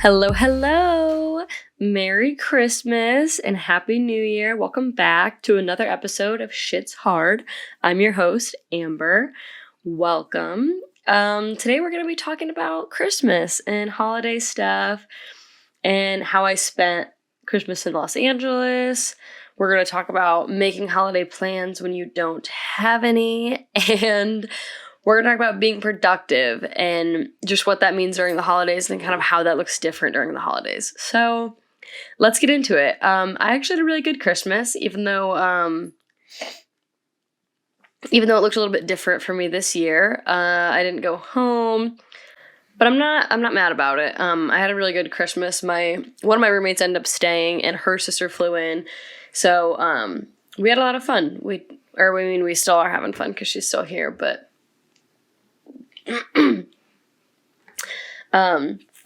Hello, hello! Merry Christmas and Happy New Year. Welcome back to another episode of Shit's Hard. I'm your host, Amber. Welcome. Today we're going to be talking about Christmas and holiday stuff and how I spent Christmas in Los Angeles. We're going to talk about making holiday plans when you don't have any, and we're going to talk about being productive and just what that means during the holidays and kind of how that looks different during the holidays. So let's get into it. I actually had a really good Christmas, even though it looked a little bit different for me this year. I didn't go home, but I'm not mad about it. I had a really good Christmas. One of my roommates ended up staying, and her sister flew in, so we had a lot of fun. We still are having fun because she's still here, but.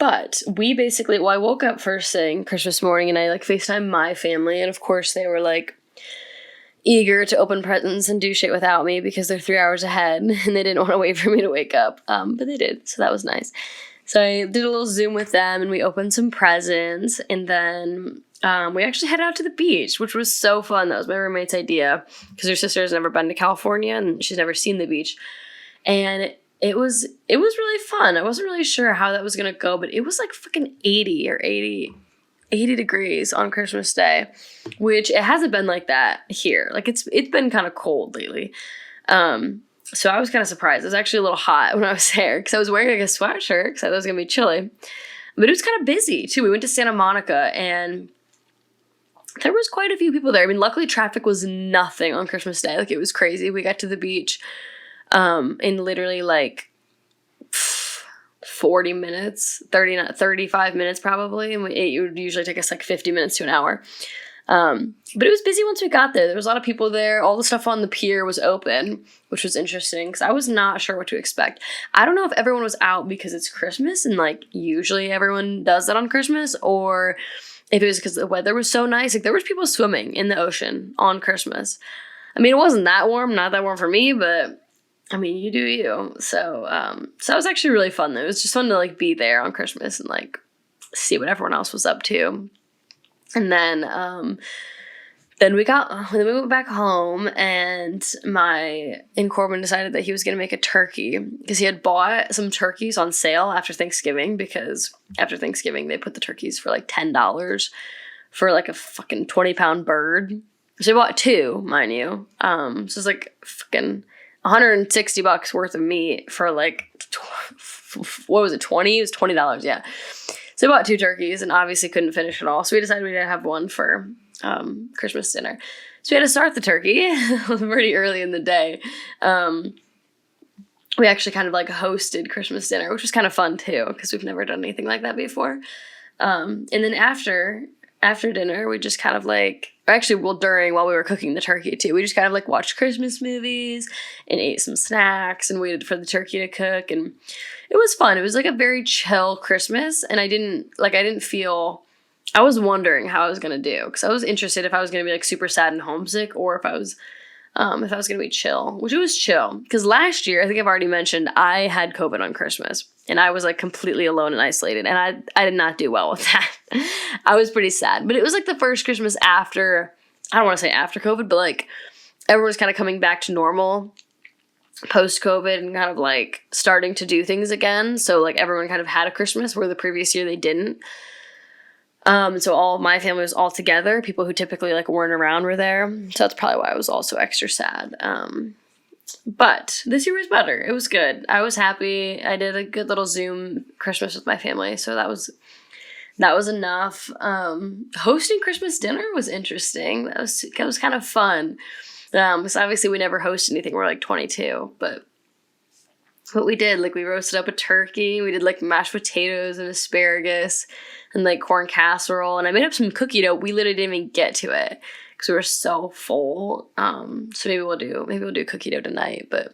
But we basically, I woke up first thing Christmas morning and I FaceTimed my family, and of course they were eager to open presents and do shit without me because they're 3 hours ahead and they didn't want to wait for me to wake up. But they did, so that was nice. So I did a little Zoom with them and we opened some presents, and then we actually headed out to the beach, which was so fun. That was my roommate's idea because her sister has never been to California and she's never seen the beach. And it was really fun. I wasn't really sure how that was going to go, but it was fucking 80 degrees on Christmas Day, which it hasn't been like that here. It's been kind of cold lately. So I was kind of surprised. It was actually a little hot when I was there because I was wearing a sweatshirt because I thought it was going to be chilly. But it was kind of busy too. We went to Santa Monica and there was quite a few people there. I mean, luckily traffic was nothing on Christmas Day. It was crazy. We got to the beach in literally 40 minutes, 35 minutes probably, and it would usually take us 50 minutes to an hour. But it was busy once we got there. There was a lot of people there. All the stuff on the pier was open, which was interesting because I was not sure what to expect. I don't know if everyone was out because it's Christmas and usually everyone does that on Christmas, or if it was because the weather was so nice. There was people swimming in the ocean on Christmas. I mean, it wasn't that warm, not that warm for me, but I mean, you do you. So that was actually really fun though. It was just fun to be there on Christmas and see what everyone else was up to. And then we went back home, and Corbin decided that he was gonna make a turkey because he had bought some turkeys on sale after Thanksgiving, because after Thanksgiving they put the turkeys for $10 for a fucking 20-pound bird. So he bought two, mind you. So it's fucking $160 worth of meat for what was it, 20? It was $20, yeah. So I bought two turkeys and obviously couldn't finish it all. So we decided we didn't have one for Christmas dinner. So we had to start the turkey pretty early in the day. We actually kind of hosted Christmas dinner, which was kind of fun too, because we've never done anything like that before. And then after dinner, we just kind of while we were cooking the turkey too, we just kind of watched Christmas movies and ate some snacks and waited for the turkey to cook, and it was fun. It was a very chill Christmas, and I was wondering how I was gonna do, because I was interested if I was gonna be super sad and homesick, or if I was gonna be chill, which it was chill, because last year, I think I've already mentioned, I had COVID on Christmas, and I was completely alone and isolated, and I did not do well with that. I was pretty sad, but it was the first Christmas after, I don't want to say after COVID, but everyone's kind of coming back to normal post-COVID and kind of starting to do things again. So everyone kind of had a Christmas where the previous year they didn't. So all of my family was all together. People who typically weren't around were there. So that's probably why I was also extra sad. But this year was better. It was good. I was happy. I did a good little Zoom Christmas with my family. So that was enough. Hosting Christmas dinner was interesting. That was kind of fun. Because obviously we never host anything. We're 22, but what we did, we roasted up a turkey. We did mashed potatoes and asparagus and corn casserole, and I made up some cookie dough. We literally didn't even get to it because we were so full. So maybe we'll do cookie dough tonight. But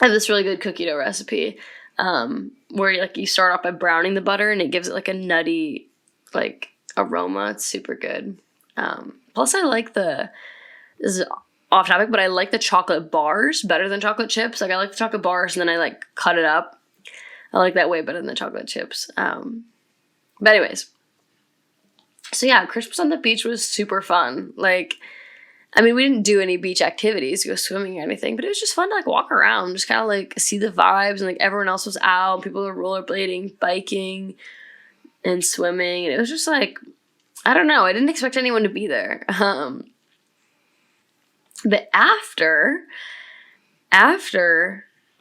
I have this really good cookie dough recipe where you start off by browning the butter, and it gives it a nutty aroma. It's super good. Plus I this is off topic, but I like the chocolate bars better than chocolate chips. I like the chocolate bars, and then I cut it up. I like that way better than the chocolate chips. But anyways, so yeah, Christmas on the beach was super fun. Like, I mean, we didn't do any beach activities, go swimming or anything, but it was just fun to like walk around, just kind of like see the vibes, and like everyone else was out, people were rollerblading, biking, and swimming, and it was just like, I don't know, I didn't expect anyone to be there. But after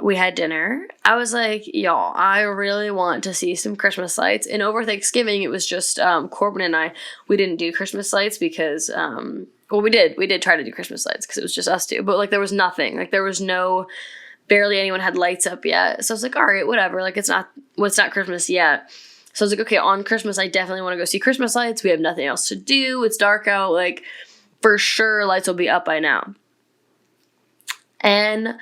we had dinner, I was like, y'all, I really want to see some Christmas lights. And over Thanksgiving, it was just Corbin and I. We didn't do Christmas lights because, well, we did try to do Christmas lights because it was just us two. But like there was nothing. Like there was barely anyone had lights up yet. So I was like, all right, whatever. Like it's not Christmas yet. So I was like, okay, on Christmas, I definitely want to go see Christmas lights. We have nothing else to do. It's dark out. Like for sure, lights will be up by now. And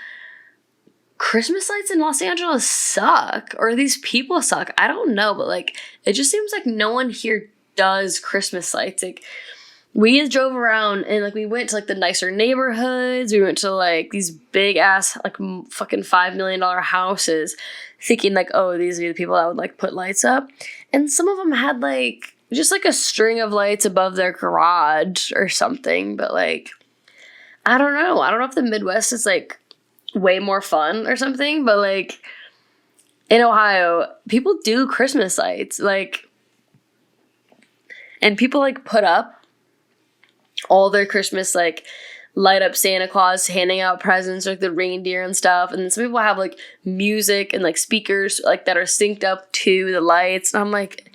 Christmas lights in Los Angeles suck, or these people suck. I don't know, but like it just seems like no one here does Christmas lights. Like we just drove around and like we went to like the nicer neighborhoods. We went to like these big ass like fucking $5 million houses, thinking like, oh, these are the people that would like put lights up. And some of them had like just like a string of lights above their garage or something. But like, I don't know. I don't know if the Midwest is like way more fun or something, but like in Ohio, people do Christmas lights, like, and people like put up all their Christmas, like light up Santa Claus handing out presents, like the reindeer and stuff. And then some people have like music and like speakers like that are synced up to the lights. And I'm like,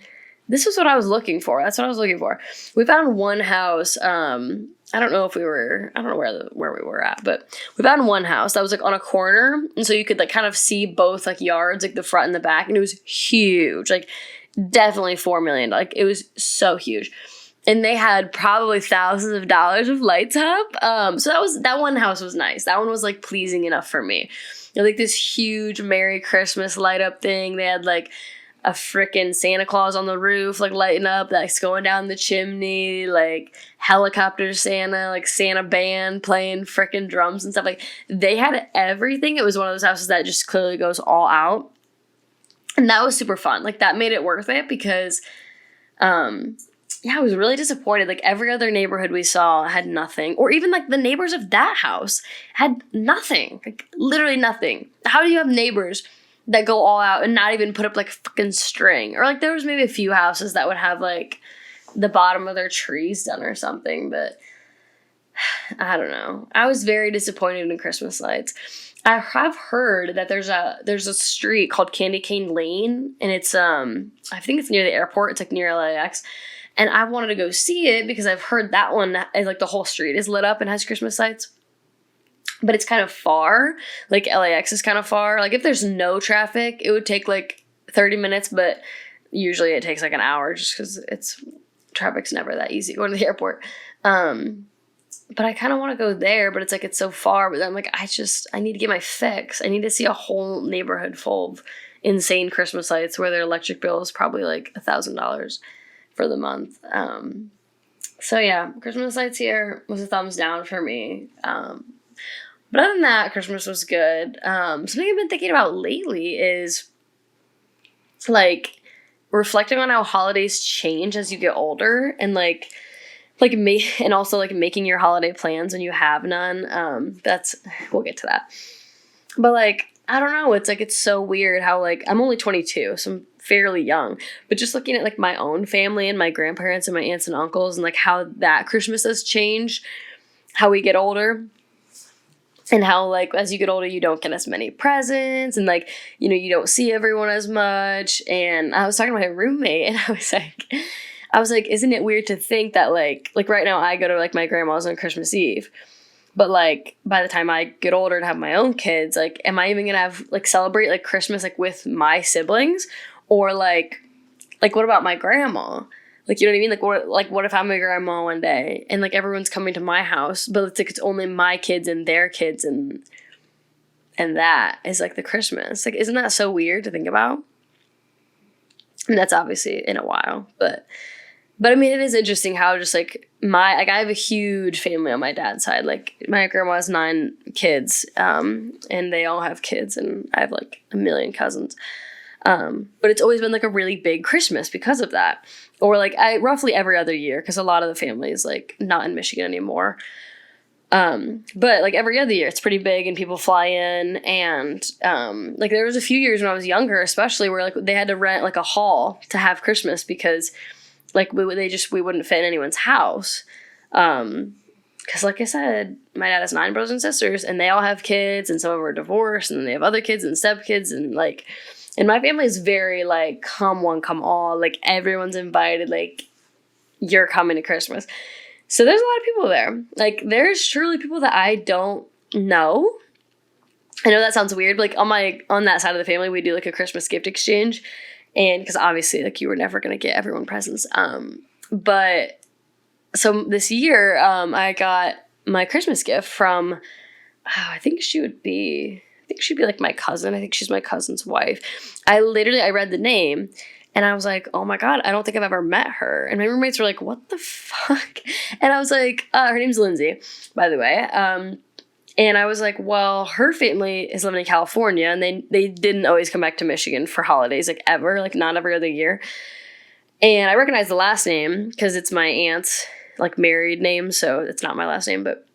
this is what I was looking for. That's what I was looking for. We found one house, I don't know where we were at, but we found one house that was like on a corner, and so you could like kind of see both like yards, like the front and the back, and it was huge, like definitely $4 million. Like it was so huge, and they had probably thousands of dollars of lights up. So that one house was nice. That one was like pleasing enough for me. You know, like this huge Merry Christmas light up thing. They had like a freaking Santa Claus on the roof, like lighting up, that's going down the chimney, like helicopter Santa, like Santa band playing freaking drums and stuff. Like they had everything. It was one of those houses that just clearly goes all out. And that was super fun. Like that made it worth it because, yeah, I was really disappointed. Like every other neighborhood we saw had nothing, or even like the neighbors of that house had nothing, like literally nothing. How do you have neighbors that go all out and not even put up like fucking string? Or like there was maybe a few houses that would have like the bottom of their trees done or something, but I don't know. I was very disappointed in Christmas lights. I have heard that there's a street called Candy Cane Lane, and it's I think it's near the airport. It's like near LAX. And I wanted to go see it because I've heard that one is like the whole street is lit up and has Christmas lights. But it's kind of far. Like LAX is kind of far. Like if there's no traffic, it would take like 30 minutes, but usually it takes like an hour just because traffic's never that easy going to the airport. But I kind of want to go there, but it's like it's so far. But I'm like, I need to get my fix. I need to see a whole neighborhood full of insane Christmas lights where their electric bill is probably like $1,000 for the month. So yeah, Christmas lights here was a thumbs down for me. But other than that, Christmas was good. Something I've been thinking about lately is like reflecting on how holidays change as you get older, and and also like making your holiday plans when you have none. We'll get to that. But like, I don't know, it's so weird how like I'm only 22, so I'm fairly young, but just looking at like my own family and my grandparents and my aunts and uncles and like how that Christmas has changed, how we get older. And how, like, as you get older, you don't get as many presents, and, like, you know, you don't see everyone as much. And I was talking to my roommate, and I was like, isn't it weird to think that, like right now I go to, like, my grandma's on Christmas Eve. But, like, by the time I get older and have my own kids, like, am I even going to have, like, celebrate, like, Christmas, like, with my siblings? Or, like, what about my grandma? Like, you know what I mean? Like, what if I'm a grandma one day and, like, everyone's coming to my house, but it's, like, it's only my kids and their kids, and that is, like, the Christmas. Like, isn't that so weird to think about? And that's obviously in a while, but I mean, it is interesting how just, like, I have a huge family on my dad's side. Like, my grandma has 9 kids, and they all have kids, and I have, like, a million cousins. But it's always been like a really big Christmas because of that. Or like roughly every other year, because a lot of the family is like not in Michigan anymore. But like every other year it's pretty big and people fly in, and like there was a few years when I was younger especially where like they had to rent like a hall to have Christmas because like we wouldn't fit in anyone's house. Because like I said, my dad has 9 brothers and sisters, and they all have kids, and some of them are divorced, and then they have other kids and stepkids, and like, and my family is very like come one, come all, like everyone's invited, like you're coming to Christmas. So there's a lot of people there. Like there's truly people that I don't know. I know that sounds weird, but like on that side of the family, we do like a Christmas gift exchange, and because obviously like you were never gonna get everyone presents, but. So this year, I got my Christmas gift from, I think she'd be like my cousin. I think she's my cousin's wife. I read the name and I was like, oh my God, I don't think I've ever met her. And my roommates were like, what the fuck? And I was like, her name's Lindsay, by the way. And I was like, well, her family is living in California, and they didn't always come back to Michigan for holidays, like ever, like not every other year. And I recognize the last name because it's my aunt's like married name, so it's not my last name, but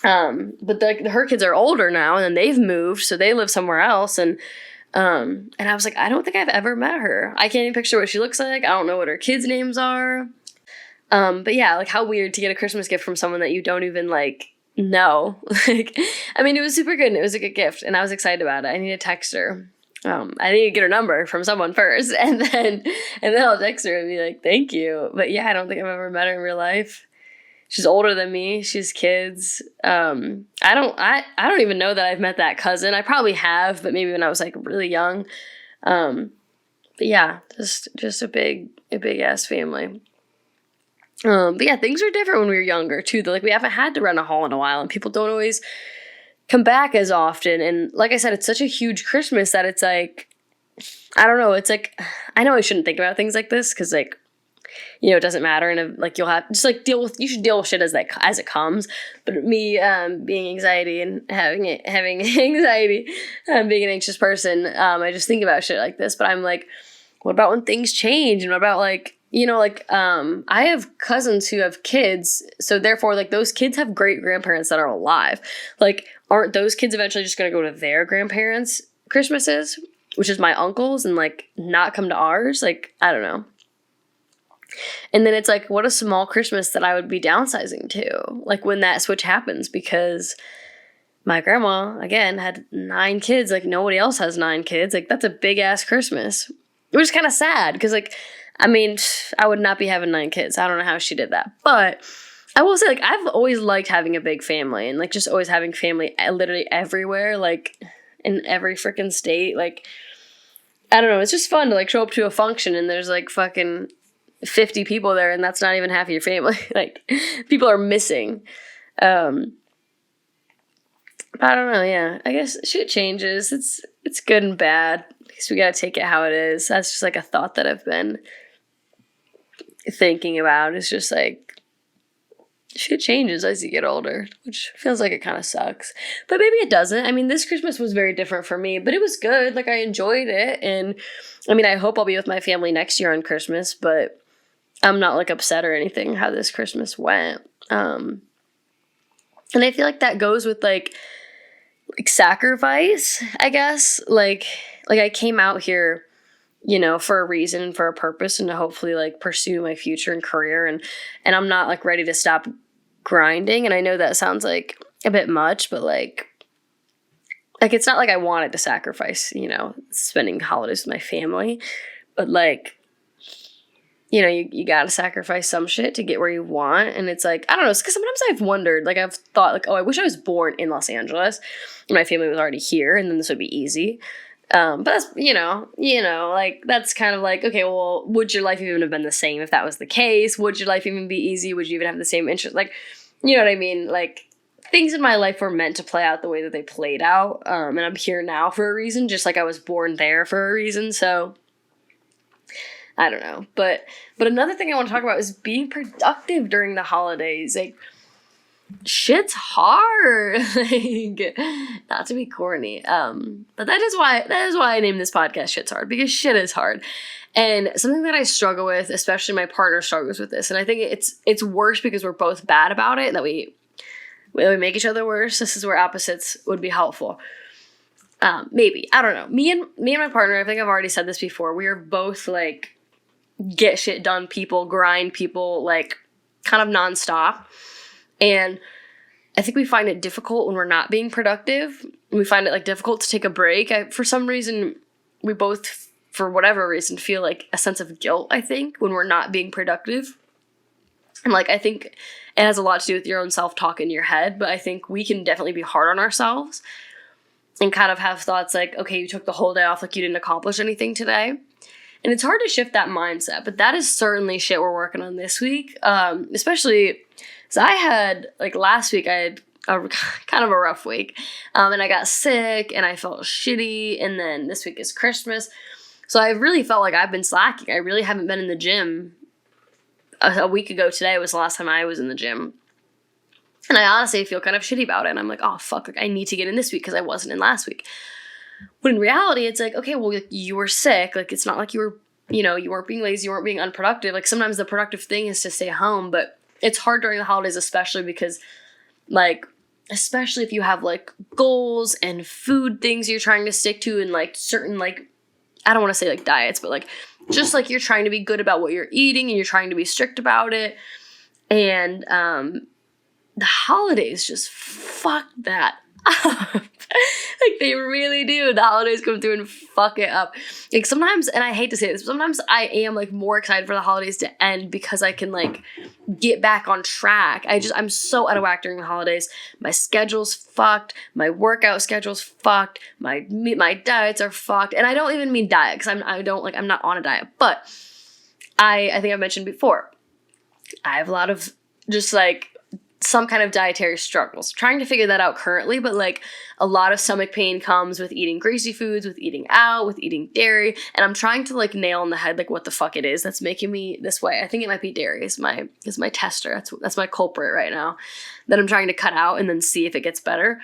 her kids are older now, and then they've moved, so they live somewhere else, and I was like, I don't think I've ever met her. I can't even picture what she looks like. I don't know what her kids' names are. But yeah, like how weird to get a Christmas gift from someone that you don't even like know. Like, I mean, it was super good, and it was a good gift, and I was excited about it. I need to text her. I need to get her number from someone first, and then I'll text her and be like, thank you. But yeah, I don't think I've ever met her in real life. She's older than me. She's kids. I don't even know that I've met that cousin. I probably have, but maybe when I was like really young. But yeah, just a big ass family. But yeah, things were different when we were younger too. Like we haven't had to rent a hall in a while, and people don't always come back as often. And like I said, it's such a huge Christmas that it's like, I don't know, it's like, I know I shouldn't think about things like this because like, you know, it doesn't matter, and like you'll have just like you should deal with shit as it comes. But me being anxiety and having anxiety, being an anxious person, I just think about shit like this. But I'm like, what about when things change? And what about like, you know, like I have cousins who have kids, so therefore like those kids have great grandparents that are alive. Like, aren't those kids eventually just gonna go to their grandparents' Christmases, which is my uncles, and like not come to ours? Like, I don't know. And then it's like, what a small Christmas that I would be downsizing to, like when that switch happens, because my grandma, again, had 9 kids. Like nobody else has 9 kids. Like that's a big ass Christmas. It was kind of sad because like, I mean, I would not be having 9 kids. I don't know how she did that. But I will say, like, I've always liked having a big family, and like just always having family literally everywhere, like in every freaking state. Like, I don't know. It's just fun to like show up to a function and there's like fucking 50 people there, and that's not even half of your family. Like, people are missing. I don't know. Yeah, I guess shit changes. It's good and bad. I guess we gotta take it how it is. That's just like a thought that I've been thinking about. It's just like shit changes as you get older, which feels like it kind of sucks, but maybe it doesn't. I mean, this Christmas was very different for me, but it was good. Like I enjoyed it, and I mean, I hope I'll be with my family next year on Christmas, but I'm not like upset or anything how this Christmas went. And I feel like that goes with like sacrifice, I guess. Like I came out here, you know, for a reason, for a purpose, and to hopefully like pursue my future and career, and I'm not like ready to stop grinding. And I know that sounds like a bit much, but like it's not like I wanted to sacrifice, you know, spending holidays with my family, but like, you know, you gotta sacrifice some shit to get where you want. And it's like, I don't know, it's because sometimes I've wondered, like I've thought like, oh, I wish I was born in Los Angeles and my family was already here, and then this would be easy. But that's, you know, like that's kind of like, okay, well, would your life even have been the same if that was the case? Would your life even be easy? Would you even have the same interest? Like, you know what I mean? Like, things in my life were meant to play out the way that they played out. And I'm here now for a reason, just like I was born there for a reason. So I don't know. But another thing I want to talk about is being productive during the holidays. Like, shit's hard. Like, not to be corny. But that is why I named this podcast Shit's Hard, because shit is hard. And something that I struggle with, especially my partner struggles with this, and I think it's worse because we're both bad about it, and that we make each other worse. This is where opposites would be helpful. Maybe. I don't know. Me and my partner, I think I've already said this before, we are both like get shit done people, grind people, like kind of nonstop. And I think we find it difficult when we're not being productive. We find it like difficult to take a break. For some reason, we both, for whatever reason, feel like a sense of guilt, I think, when we're not being productive. And like, I think it has a lot to do with your own self-talk in your head, but I think we can definitely be hard on ourselves and kind of have thoughts like, okay, you took the whole day off, like you didn't accomplish anything today. And it's hard to shift that mindset, but that is certainly shit we're working on this week. Especially, so I had, like last week, I had kind of a rough week. And I got sick and I felt shitty. And then this week is Christmas. So I really felt like I've been slacking. I really haven't been in the gym. A week ago today was the last time I was in the gym. And I honestly feel kind of shitty about it. And I'm like, oh, fuck, like I need to get in this week because I wasn't in last week. When in reality, it's like, okay, well, like, you were sick. Like, it's not like you were, you weren't being lazy, you weren't being unproductive. Like, sometimes the productive thing is to stay home. But it's hard during the holidays, especially because, like, especially if you have, like, goals and food things you're trying to stick to and, like, certain, like, I don't want to say, like, diets, but, like, just, like, you're trying to be good about what you're eating and you're trying to be strict about it. And, the holidays just fuck that up. Like, they really do. The holidays come through and fuck it up. Like, sometimes, and I hate to say this, but sometimes I am, like, more excited for the holidays to end because I can, like, get back on track. I'm so out of whack during the holidays. My schedule's fucked. My workout schedule's fucked. My diets are fucked. And I don't even mean diet because I'm not on a diet. But I think I've mentioned before, I have a lot of just, like, some kind of dietary struggles. Trying to figure that out currently, but like a lot of stomach pain comes with eating greasy foods, with eating out, with eating dairy, and I'm trying to like nail in the head like what the fuck it is that's making me this way. I think it might be dairy is my tester. That's my culprit right now that I'm trying to cut out and then see if it gets better.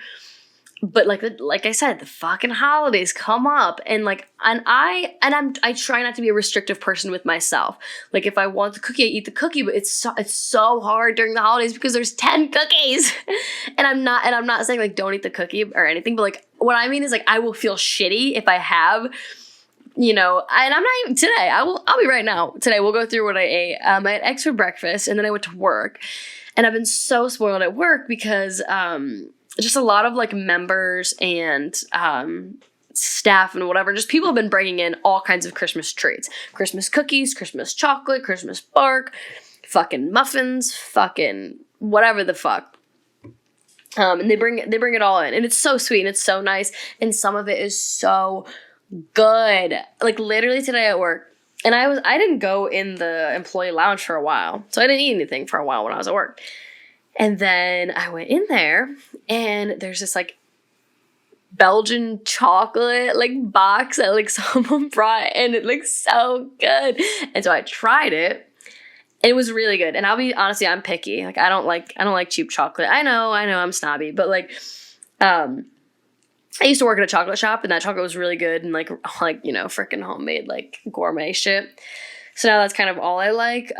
But like I said, the fucking holidays come up and I try not to be a restrictive person with myself. Like if I want the cookie, I eat the cookie, but it's so hard during the holidays because there's 10 cookies. and I'm not saying like don't eat the cookie or anything, but like what I mean is like I will feel shitty if I have, and I'm not even today. I'll be right now. Today we'll go through what I ate. I had eggs for breakfast and then I went to work. And I've been so spoiled at work because just a lot of like members and staff and whatever, just people have been bringing in all kinds of Christmas treats. Christmas cookies, Christmas chocolate, Christmas bark, fucking muffins, fucking whatever the fuck. And they bring it all in. And it's so sweet and it's so nice. And some of it is so good. Like literally today at work. And I didn't go in the employee lounge for a while. So I didn't eat anything for a while when I was at work. And then I went in there and there's this like Belgian chocolate like box that like someone brought and it looks so good. And so I tried it and it was really good. And I'll be honestly, I'm picky. Like I don't like cheap chocolate. I know I'm snobby, but like I used to work at a chocolate shop and that chocolate was really good and like freaking homemade like gourmet shit. So now that's kind of all I like.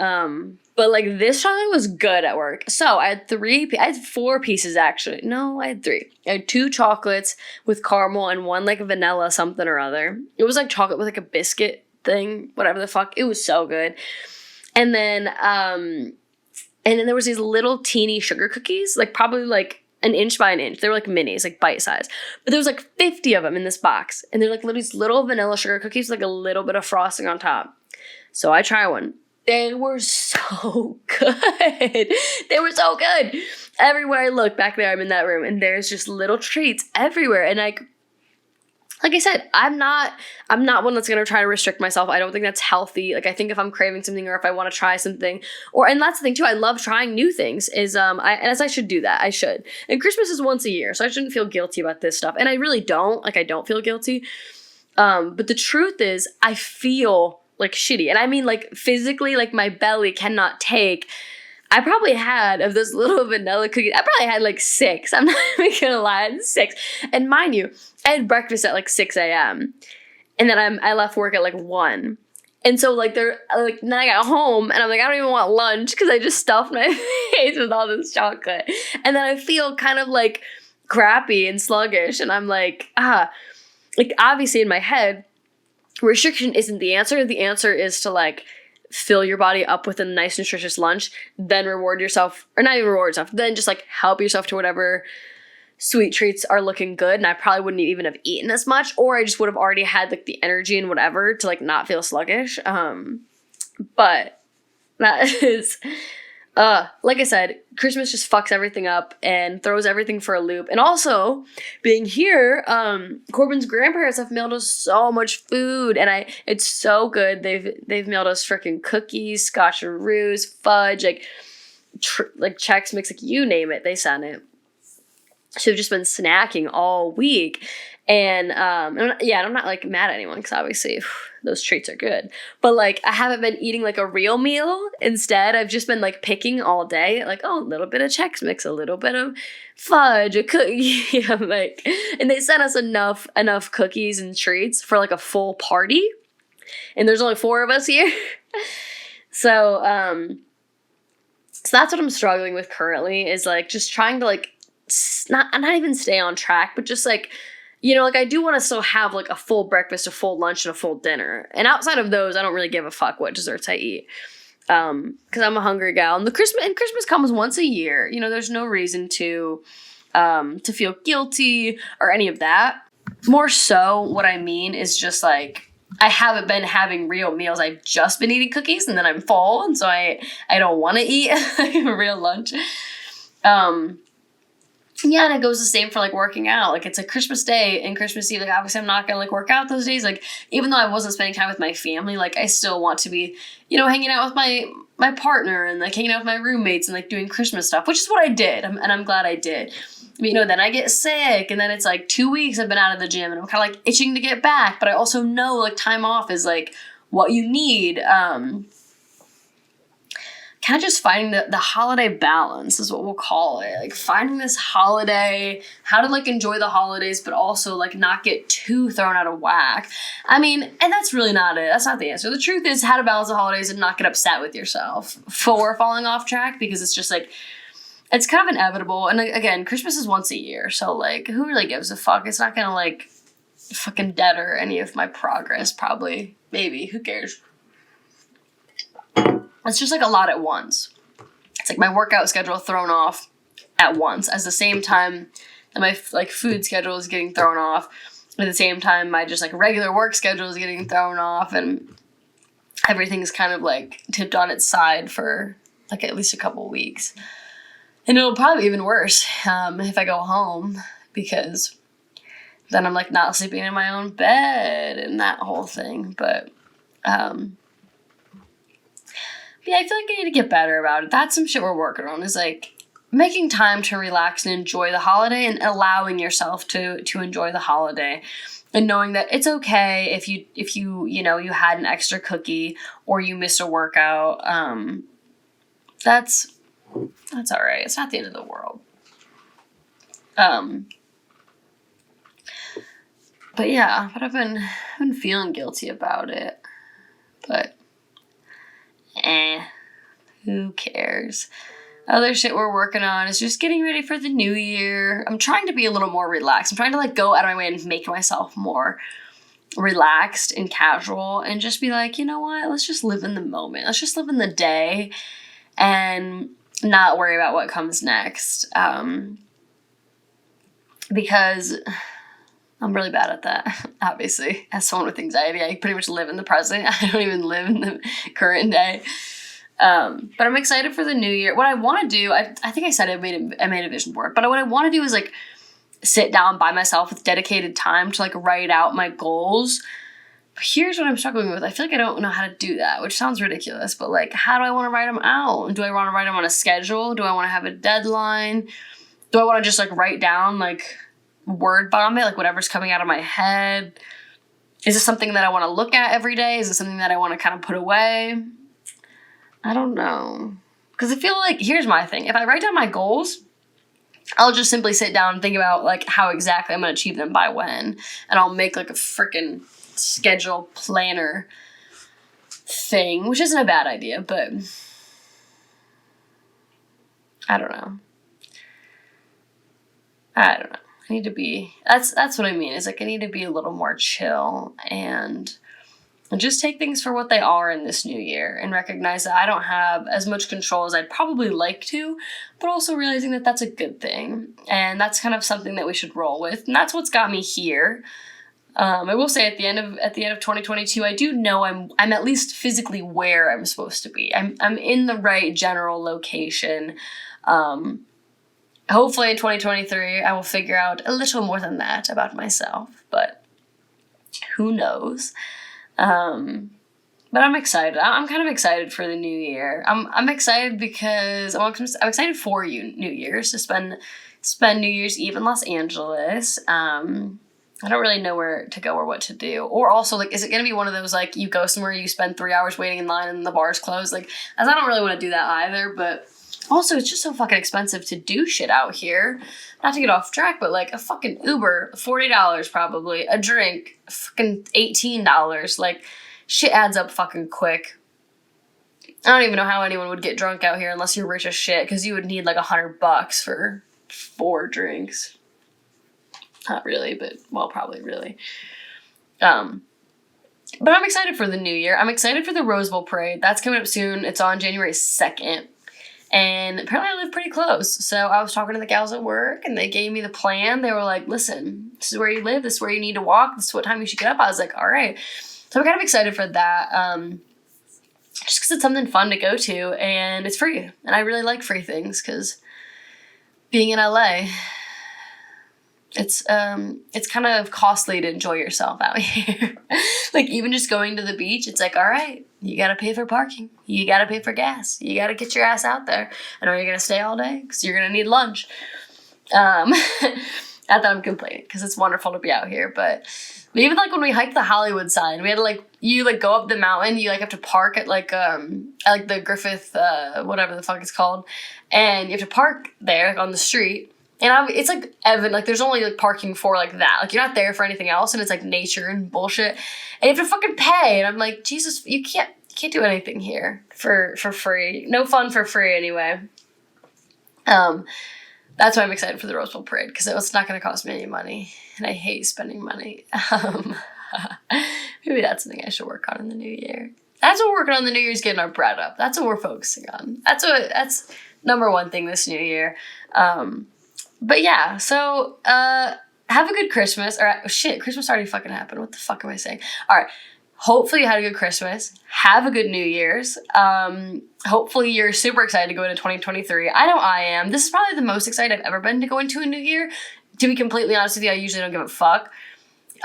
But like this chocolate was good at work. So I had 4 pieces actually. No, I had 3. I had 2 chocolates with caramel and 1 like vanilla something or other. It was like chocolate with like a biscuit thing, whatever the fuck. It was so good. And then there was these little teeny sugar cookies, like probably like an inch by an inch. They were like minis, like bite size. But there was like 50 of them in this box. And they're like these little vanilla sugar cookies with like a little bit of frosting on top. So I try one. They were so good. They were so good. Everywhere I look back there, I'm in that room, and there's just little treats everywhere. And like I said, I'm not one that's gonna try to restrict myself. I don't think that's healthy. Like I think if I'm craving something or if I want to try something, and that's the thing too. I love trying new things. I should do that. I should. And Christmas is once a year, so I shouldn't feel guilty about this stuff. And I really don't. Like I don't feel guilty. But the truth is, I feel like shitty. And I mean like physically, like my belly cannot take I probably had, of those little vanilla cookies, I probably had like 6. I'm not even gonna lie, I had 6. And mind you, I had breakfast at like 6 a.m. And then I left work at like 1. And so like then I got home and I'm like, I don't even want lunch because I just stuffed my face with all this chocolate. And then I feel kind of like crappy and sluggish. And I'm like, like obviously in my head, restriction isn't the answer. The answer is to like fill your body up with a nice nutritious lunch, then reward yourself, or not even reward yourself, then just like help yourself to whatever sweet treats are looking good. And I probably wouldn't even have eaten as much, or I just would have already had like the energy and whatever to like not feel sluggish. But that is like I said, Christmas just fucks everything up and throws everything for a loop. And also, being here, Corbin's grandparents have mailed us so much food, and it's so good. They've mailed us freaking cookies, scotcheroos, fudge, like Chex Mix, like you name it, they sent it. So we've just been snacking all week. And I'm not like mad at anyone because obviously those treats are good. But like I haven't been eating like a real meal. Instead, I've just been like picking all day. Like, oh, a little bit of Chex Mix, a little bit of fudge, a cookie. I'm like, and they sent us enough cookies and treats for like a full party. And there's only 4 of us here. So that's what I'm struggling with currently, is like just trying to like not even stay on track, but just like, you know, like I do want to still have like a full breakfast, a full lunch, and a full dinner. And outside of those, I don't really give a fuck what desserts I eat. Because I'm a hungry gal. And Christmas comes once a year. You know, there's no reason to feel guilty or any of that. More so, what I mean is just like, I haven't been having real meals. I've just been eating cookies and then I'm full. And so I don't want to eat a real lunch. Yeah, and it goes the same for like working out. Like it's a Christmas Day and Christmas Eve. Like obviously I'm not gonna like work out those days. Like even though I wasn't spending time with my family, like I still want to be, you know, hanging out with my partner and like hanging out with my roommates and like doing Christmas stuff, which is what I did. And I'm glad I did. But, you know, then I get sick and then it's like 2 weeks I've been out of the gym and I'm kind of like itching to get back. But I also know like time off is like what you need. Kind of just finding the holiday balance is what we'll call it. Like finding this holiday, how to like enjoy the holidays, but also like not get too thrown out of whack. I mean, and that's really not it. That's not the answer. The truth is how to balance the holidays and not get upset with yourself for falling off track, because it's just like, it's kind of inevitable. And again, Christmas is once a year. So like, who really gives a fuck? It's not gonna like fucking deter any of my progress, probably. Maybe. Who cares? It's just like a lot at once. It's like my workout schedule thrown off at once, at the same time that my like food schedule is getting thrown off. At the same time, my just like regular work schedule is getting thrown off, and everything's kind of like tipped on its side for like at least a couple weeks. And it'll probably be even worse if I go home, because then I'm like not sleeping in my own bed and that whole thing. But yeah, I feel like I need to get better about it. That's some shit we're working on, is like making time to relax and enjoy the holiday, and allowing yourself to enjoy the holiday, and knowing that it's okay if you know you had an extra cookie or you missed a workout. That's all right. It's not the end of the world. But yeah, but I've been feeling guilty about it. But who cares? Other shit we're working on is just getting ready for the new year. I'm trying to be a little more relaxed. I'm trying to like go out of my way and make myself more relaxed and casual, and just be like, you know what? Let's just live in the moment. Let's just live in the day and not worry about what comes next. Because I'm really bad at that, obviously. As someone with anxiety, I pretty much live in the present. I don't even live in the current day. But I'm excited for the new year. What I want to do, I think I said I made a vision board, but what I want to do is like sit down by myself with dedicated time to like write out my goals. But here's what I'm struggling with. I feel like I don't know how to do that, which sounds ridiculous, but like, how do I want to write them out? Do I want to write them on a schedule? Do I want to have a deadline? Do I want to just like write down, like word bomb it, like whatever's coming out of my head? Is this something that I want to look at every day? Is it something that I want to kind of put away? I don't know. Because I feel like, here's my thing. If I write down my goals, I'll just simply sit down and think about, like, how exactly I'm going to achieve them by when. And I'll make, like, a freaking schedule planner thing, which isn't a bad idea, but I don't know. I need to be, that's what I mean. Is like, I need to be a little more chill and just take things for what they are in this new year and recognize that I don't have as much control as I'd probably like to, but also realizing that that's a good thing. And that's kind of something that we should roll with. And that's what's got me here. I will say at the end of 2022, I do know I'm at least physically where I'm supposed to be. I'm in the right general location. Hopefully in 2023, I will figure out a little more than that about myself, but who knows? But I'm excited. I'm kind of excited for the new year. I'm excited because I'm excited for New Year's to spend New Year's Eve in Los Angeles. I don't really know where to go or what to do. Or also, like, is it going to be one of those, like, you go somewhere, you spend 3 hours waiting in line and the bar's closed? Like, as I don't really want to do that either, but also it's just so fucking expensive to do shit out here. Not to get off track, but, like, a fucking Uber, $40 probably. A drink, fucking $18. Like, shit adds up fucking quick. I don't even know how anyone would get drunk out here unless you're rich as shit, because you would need, like, $100 for 4 drinks. Not really, but, well, probably really. But I'm excited for the new year. I'm excited for the Rose Bowl Parade. That's coming up soon. It's on January 2nd. And apparently I live pretty close. So I was talking to the gals at work, and they gave me the plan. They were like, listen, this is where you live. This is where you need to walk. This is what time you should get up. I was like, all right. So I'm kind of excited for that. Just because it's something fun to go to, and it's free. And I really like free things, because being in LA... It's kind of costly to enjoy yourself out here. Like, even just going to the beach, it's like, all right, you gotta pay for parking. You gotta pay for gas. You gotta get your ass out there. And are you gonna stay all day? Because you're gonna need lunch. Not that I'm complaining, because it's wonderful to be out here, but even, like, when we hiked the Hollywood sign, we had to, like, you, like, go up the mountain, you, like, have to park at, like, the Griffith, whatever the fuck it's called, and you have to park there, like, on the street. And it's, like, like, there's only, like, parking for, like, that. Like, you're not there for anything else, and it's, like, nature and bullshit. And you have to fucking pay. And I'm like, Jesus, you can't do anything here for free. No fun for free, anyway. That's why I'm excited for the Rose Bowl Parade, because it's not going to cost me any money. And I hate spending money. Maybe that's something I should work on in the new year. That's what we're working on in the new year, is getting our bread up. That's what we're focusing on. That's number one thing this new year. But yeah, so, have a good Christmas. Christmas already fucking happened. What the fuck am I saying? Alright, hopefully you had a good Christmas. Have a good New Year's. Hopefully you're super excited to go into 2023. I know I am. This is probably the most excited I've ever been to go into a new year. To be completely honest with you, I usually don't give a fuck.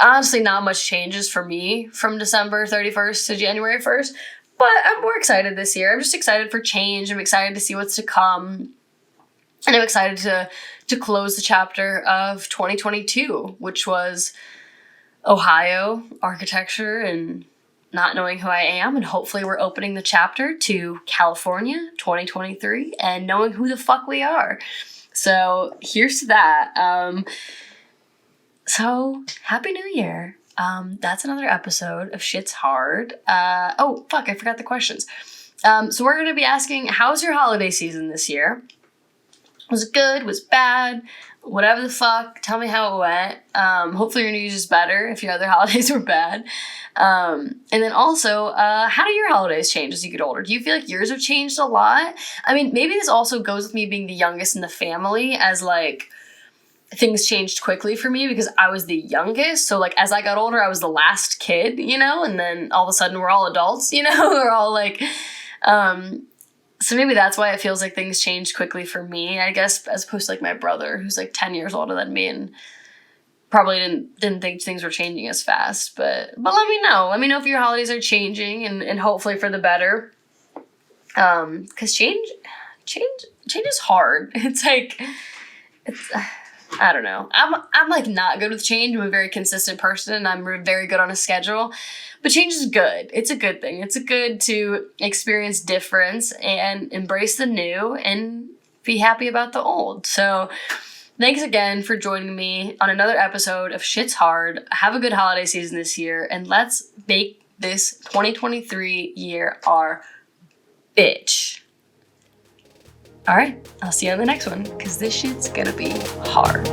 Honestly, not much changes for me from December 31st to January 1st. But I'm more excited this year. I'm just excited for change. I'm excited to see what's to come. And I'm excited to close the chapter of 2022, which was Ohio, architecture, and not knowing who I am. And hopefully we're opening the chapter to California, 2023, and knowing who the fuck we are. So here's to that. So Happy New Year. That's another episode of Shit's Hard. Oh, fuck, I forgot the questions. So we're going to be asking, how's your holiday season this year? Was it good? Was it bad? Whatever the fuck. Tell me how it went. Hopefully your New Year's is better if your other holidays were bad. And then also, how do your holidays change as you get older? Do you feel like yours have changed a lot? I mean, maybe this also goes with me being the youngest in the family, as, like, things changed quickly for me because I was the youngest. So, like, as I got older, I was the last kid, you know? And then all of a sudden we're all adults, you know? We're all, like... So maybe that's why it feels like things changed quickly for me, I guess, as opposed to, like, my brother, who's, like, 10 years older than me and probably didn't think things were changing as fast. But let me know. Let me know if your holidays are changing, and hopefully for the better. Because change is hard. It's like, I don't know. I'm like not good with change. I'm a very consistent person. I'm very good on a schedule. But change is good. It's a good thing. It's good to experience difference and embrace the new and be happy about the old. So thanks again for joining me on another episode of Shit's Hard. Have a good holiday season this year, and let's make this 2023 year our bitch. All right, I'll see you on the next one, because this shit's gonna be hard.